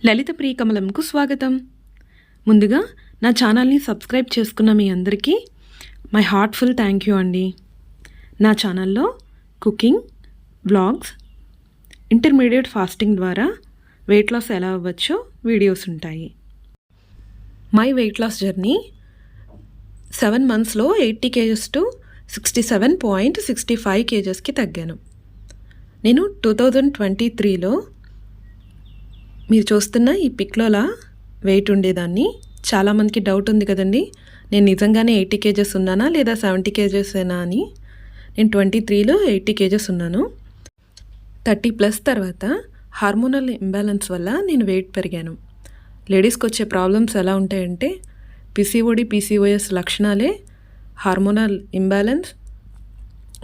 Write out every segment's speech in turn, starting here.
లలిత ప్రియకమలంకు స్వాగతం. ముందుగా నా ఛానల్ని సబ్స్క్రైబ్ చేసుకున్న మీ అందరికీ మై హార్ట్ఫుల్ థ్యాంక్ యూ అండి. నా ఛానల్లో కుకింగ్, వ్లాగ్స్, ఇంటర్మీడియట్ ఫాస్టింగ్ ద్వారా వెయిట్ లాస్ ఎలా అవ్వచ్చో వీడియోస్ ఉంటాయి. మై వెయిట్ లాస్ జర్నీ 7 monthsలో 80 kgs టు 67.65 kgsకి తగ్గాను. నేను 2023లో మీరు చూస్తున్న ఈ పిక్లోలా వెయిట్ ఉండేదాన్ని. చాలామందికి డౌట్ ఉంది కదండి, నేను నిజంగానే 80 kgs ఉన్నానా లేదా 70 kgs అని. నేను 23లో 80 kgs ఉన్నాను. 30+ తర్వాత హార్మోనల్ ఇంబ్యాలెన్స్ వల్ల నేను వెయిట్ పెరిగాను. లేడీస్కి వచ్చే ప్రాబ్లమ్స్ ఎలా ఉంటాయంటే PCOD, PCOS లక్షణాలే hormonal imbalance,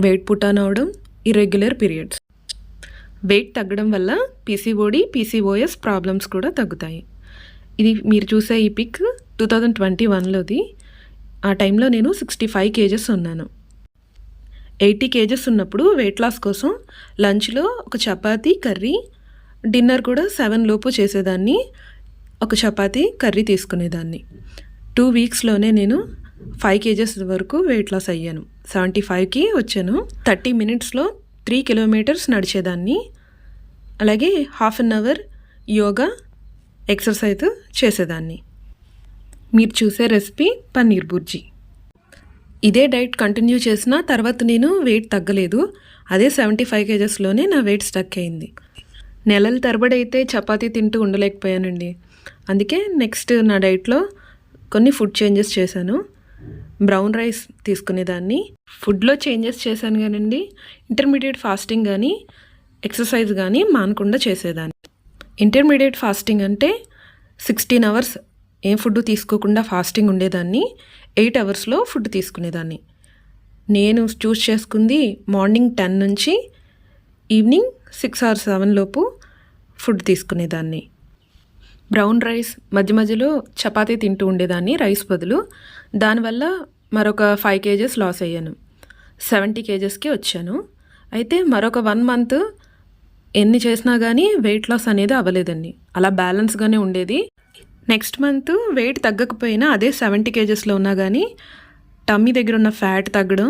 weight put on అవడం, ఇర్రెగ్యులర్ పీరియడ్స్. వెయిట్ తగ్గడం వల్ల PCOD, PCOS ప్రాబ్లమ్స్ కూడా తగ్గుతాయి. ఇది మీరు చూసే ఈ పిక్ 2021లోది. ఆ టైంలో నేను 65 kgs ఉన్నాను. 80 kgs ఉన్నప్పుడు వెయిట్ లాస్ కోసం లంచ్లో ఒక చపాతీ, కర్రీ, డిన్నర్ కూడా 7 లోపు చేసేదాన్ని. ఒక చపాతీ, కర్రీ తీసుకునేదాన్ని. 2 weeksలోనే నేను 5 kgs వరకు వెయిట్ లాస్ అయ్యాను. 75కి వచ్చాను. 30 minutesలో 3 kilometers నడిచేదాన్ని. అలాగే 1/2 hour యోగా, ఎక్సర్సైజ్ చేసేదాన్ని. మీరు చూసే రెసిపీ పన్నీర్ బుర్జీ. ఇదే డైట్ కంటిన్యూ చేసిన తర్వాత నేను వెయిట్ తగ్గలేదు. అదే 75 kgsలోనే నా వెయిట్ స్టక్ అయింది. నెలల తరబడి అయితే చపాతీ తింటూ ఉండలేకపోయానండి. అందుకే నెక్స్ట్ నా డైట్లో కొన్ని ఫుడ్ చేంజెస్ చేశాను. బ్రౌన్ రైస్ తీసుకునేదాన్ని. ఫుడ్లో చేంజెస్ చేశాను కానండి, ఇంటర్మీడియట్ ఫాస్టింగ్ కానీ ఎక్సర్సైజ్ కానీ మానకుండా చేసేదాన్ని. ఇంటర్మీడియట్ ఫాస్టింగ్ అంటే 16 hours ఏం ఫుడ్ తీసుకోకుండా ఫాస్టింగ్ ఉండేదాన్ని. 8 hours ఫుడ్ తీసుకునేదాన్ని. నేను చూస్ చేసుకుంది మార్నింగ్ 10 నుంచి ఈవినింగ్ 6 or 7 లోపు ఫుడ్ తీసుకునేదాన్ని. బ్రౌన్ రైస్, మధ్య మధ్యలో చపాతీ తింటూ ఉండేదాన్ని రైస్ బదులు. దానివల్ల మరొక 5 kgs లాస్ అయ్యాను. 70 kgsకి వచ్చాను. అయితే మరొక 1 month ఎన్ని చేసినా కానీ వెయిట్ లాస్ అనేది అవ్వలేదండి. అలా బ్యాలెన్స్గానే ఉండేది. నెక్స్ట్ మంత్ వెయిట్ తగ్గకపోయినా అదే 70 kgsలో ఉన్నా కానీ టమ్మీ దగ్గర ఉన్న ఫ్యాట్ తగ్గడం,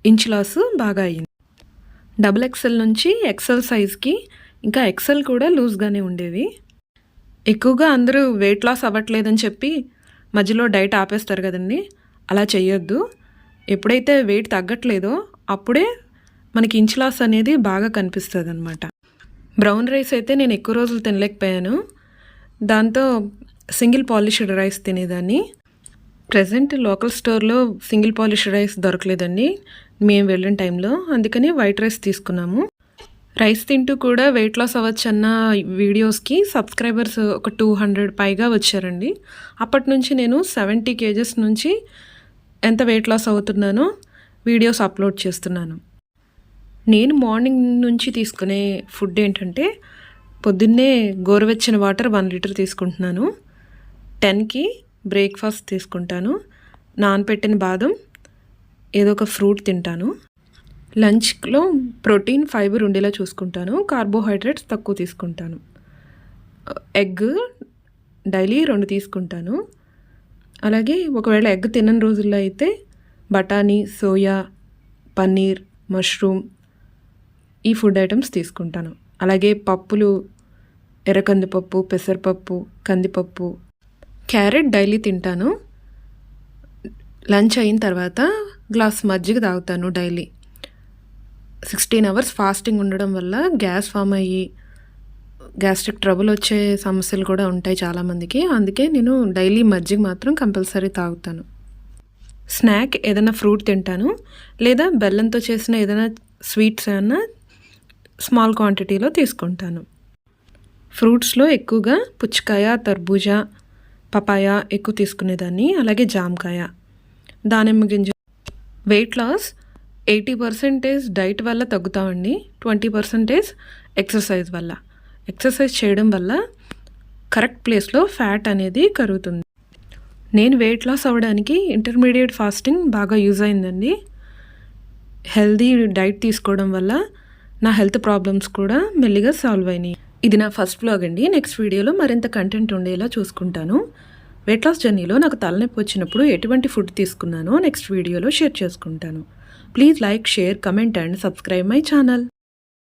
ఇంచ్ లాస్ బాగా అయ్యింది. XXL నుంచి XL సైజ్కి, ఇంకా XL కూడా లూజ్గానే ఉండేవి. ఎక్కువగా అందరూ వెయిట్ లాస్ అవ్వట్లేదని చెప్పి మధ్యలో డైట్ ఆపేస్తారు కదండి. అలా చేయొద్దు. ఎప్పుడైతే వెయిట్ తగ్గట్లేదో అప్పుడే మనకి ఇంచ్ లాస్ అనేది బాగా కనిపిస్తుంది అనమాట. బ్రౌన్ రైస్ అయితే నేను ఎక్కువ రోజులు తినలేకపోయాను. దాంతో సింగిల్ పాలిష్డ్ రైస్ తినేదాన్ని. ప్రజెంట్ లోకల్ స్టోర్లో సింగిల్ పాలిష్డ్ రైస్ దొరకలేదండి మేము వెళ్ళిన టైంలో. అందుకని వైట్ రైస్ తీసుకున్నాము. రైస్ తింటూ కూడా వెయిట్ లాస్ అవ్వచ్చు అన్న వీడియోస్కి సబ్స్క్రైబర్స్ ఒక 200 పైగా వచ్చారండి. అప్పటి నుంచి నేను 70 kgs నుంచి ఎంత వెయిట్ లాస్ అవుతున్నానో వీడియోస్ అప్లోడ్ చేస్తున్నాను. నేను మార్నింగ్ నుంచి తీసుకునే ఫుడ్ ఏంటంటే పొద్దున్నే గోరువెచ్చని వాటర్ 1 liter తీసుకుంటున్నాను. 10కి బ్రేక్ఫాస్ట్ తీసుకుంటాను. నానపెట్టిన బాదం, ఏదో ఒక ఫ్రూట్ తింటాను. లంచ్లో ప్రోటీన్, ఫైబర్ ఉండేలా చూసుకుంటాను. కార్బోహైడ్రేట్స్ తక్కువ తీసుకుంటాను. ఎగ్ డైలీ 2 తీసుకుంటాను. అలాగే ఒకవేళ ఎగ్ తినని రోజుల్లో అయితే బఠానీ, సోయా, పన్నీర్, మష్రూమ్ ఈ ఫుడ్ ఐటమ్స్ తీసుకుంటాను. అలాగే పప్పులు, ఎర్రకందిపప్పు, పెసరపప్పు, కందిపప్పు, క్యారెట్ డైలీ తింటాను. లంచ్ అయిన తర్వాత గ్లాస్ మజ్జిగ తాగుతాను డైలీ. 16 hours ఫాస్టింగ్ ఉండడం వల్ల గ్యాస్ ఫామ్ అయ్యి గ్యాస్ట్రిక్ ట్రబుల్ వచ్చే సమస్యలు కూడా ఉంటాయి చాలామందికి. అందుకే నేను డైలీ మజ్జిగ మాత్రం కంపల్సరీ తాగుతాను. స్నాక్ ఏదైనా ఫ్రూట్ తింటాను, లేదా బెల్లంతో చేసిన ఏదైనా స్వీట్స్ ఏమన్నా స్మాల్ క్వాంటిటీలో తీసుకుంటాను. ఫ్రూట్స్లో ఎక్కువగా పుచ్చకాయ, తర్బూజా, పపాయ ఎక్కువ తీసుకునేదాన్ని. అలాగే జామకాయ, దానిమ్మ గింజ. వెయిట్ లాస్ 80% డైట్ వల్ల తగ్గుతామండి. 20% ఎక్సర్సైజ్ వల్ల. ఎక్సర్సైజ్ చేయడం వల్ల కరెక్ట్ ప్లేస్లో ఫ్యాట్ అనేది కరుగుతుంది. నేను వెయిట్ లాస్ అవ్వడానికి ఇంటర్మీడియట్ ఫాస్టింగ్ బాగా యూజ్ అయిందండి. హెల్దీ డైట్ తీసుకోవడం వల్ల నా హెల్త్ ప్రాబ్లమ్స్ కూడా మెల్లిగా సాల్వ్ అయినాయి. ఇది నా ఫస్ట్ వ్లాగ్ అండి. నెక్స్ట్ వీడియోలో మరింత కంటెంట్ ఉండేలా చూసుకుంటాను. వెయిట్ లాస్ జర్నీలో నాకు తలనొప్పి వచ్చినప్పుడు ఎటువంటి ఫుడ్ తీసుకున్నానో నెక్స్ట్ వీడియోలో షేర్ చేసుకుంటాను. Please like, share, comment and subscribe my channel.